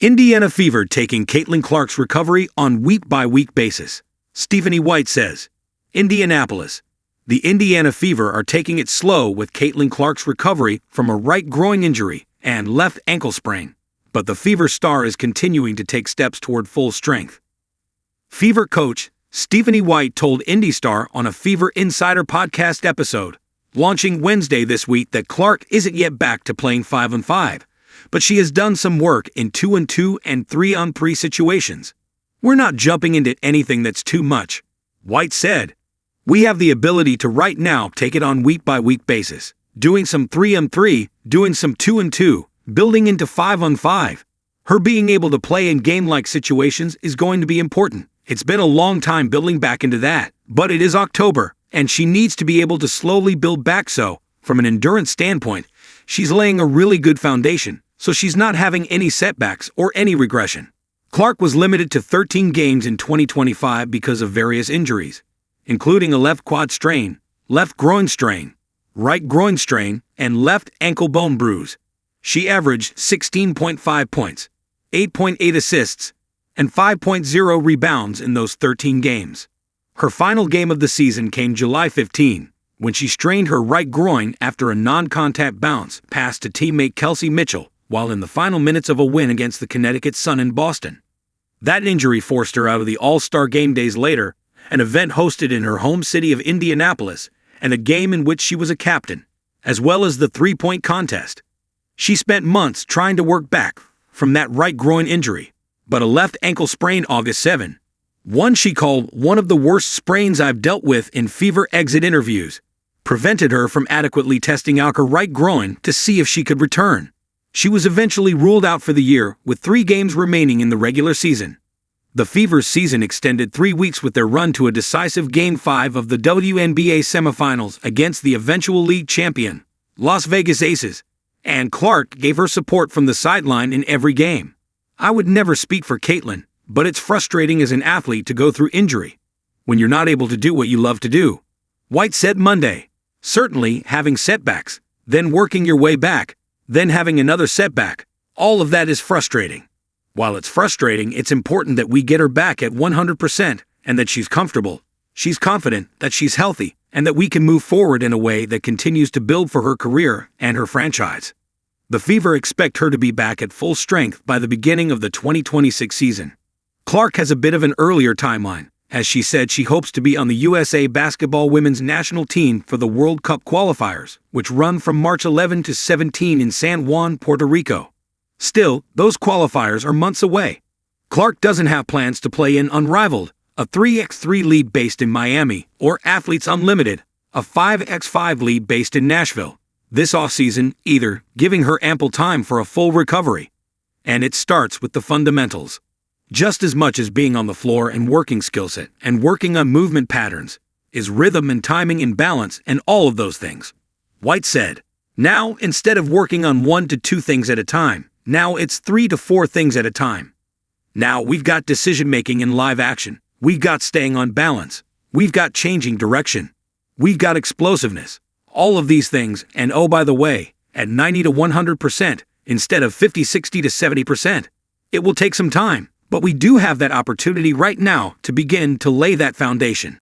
Indiana Fever taking Caitlin Clark's recovery on week-by-week basis. Stephanie White says, Indianapolis. The Indiana Fever are taking it slow with Caitlin Clark's recovery from a right groin injury and left ankle sprain, but the Fever star is continuing to take steps toward full strength. Fever coach Stephanie White told IndyStar on a Fever Insider podcast episode, launching Wednesday this week, that Clark isn't yet back to playing 5-on-5, but she has done some work in 2-on-2 and 3-on-3 situations. We're not jumping into anything that's too much, White said. We have the ability to right now take it on week-by-week basis, doing some 3-on-3, doing some 2-on-2, building into 5-on-5. Her being able to play in game-like situations is going to be important. It's been a long time building back into that, but it is October, and she needs to be able to slowly build back, so, from an endurance standpoint, she's laying a really good foundation, so she's not having any setbacks or any regression. Clark was limited to 13 games in 2025 because of various injuries, including a left quad strain, left groin strain, right groin strain, and left ankle bone bruise. She averaged 16.5 points, 8.8 assists, and 5.0 rebounds in those 13 games. Her final game of the season came July 15, when she strained her right groin after a non-contact bounce pass to teammate Kelsey Mitchell while in the final minutes of a win against the Connecticut Sun in Boston. That injury forced her out of the All-Star Game days later, an event hosted in her home city of Indianapolis, and a game in which she was a captain, as well as the three-point contest. She spent months trying to work back from that right groin injury, but a left ankle sprain August 7, one she called one of the worst sprains I've dealt with in Fever exit interviews, prevented her from adequately testing out her right groin to see if she could return. She was eventually ruled out for the year with 3 games remaining in the regular season. The Fever's season extended 3 weeks with their run to a decisive Game 5 of the WNBA semifinals against the eventual league champion, Las Vegas Aces, and Clark gave her support from the sideline in every game. I would never speak for Caitlin, but it's frustrating as an athlete to go through injury when you're not able to do what you love to do, White said Monday. Certainly, having setbacks, then working your way back, then having another setback, all of that is frustrating. While it's frustrating, it's important that we get her back at 100% and that she's comfortable, she's confident, that she's healthy, and that we can move forward in a way that continues to build for her career and her franchise. The Fever expect her to be back at full strength by the beginning of the 2026 season. Clark has a bit of an earlier timeline, as she said she hopes to be on the USA basketball women's national team for the World Cup qualifiers, which run from March 11 to 17 in San Juan, Puerto Rico. Still, those qualifiers are months away. Clark doesn't have plans to play in Unrivaled, a 3x3 league based in Miami, or Athletes Unlimited, a 5x5 league based in Nashville, this offseason either, giving her ample time for a full recovery. And it starts with the fundamentals. Just as much as being on the floor and working skill set and working on movement patterns is rhythm and timing and balance and all of those things, White said. Now, instead of working on 1 to 2 things at a time, now it's 3 to 4 things at a time. Now we've got decision-making in live action. We've got staying on balance. We've got changing direction. We've got explosiveness. All of these things, and oh by the way, at 90 to 100% instead of 50, 60 to 70%. It will take some time, but we do have that opportunity right now to begin to lay that foundation.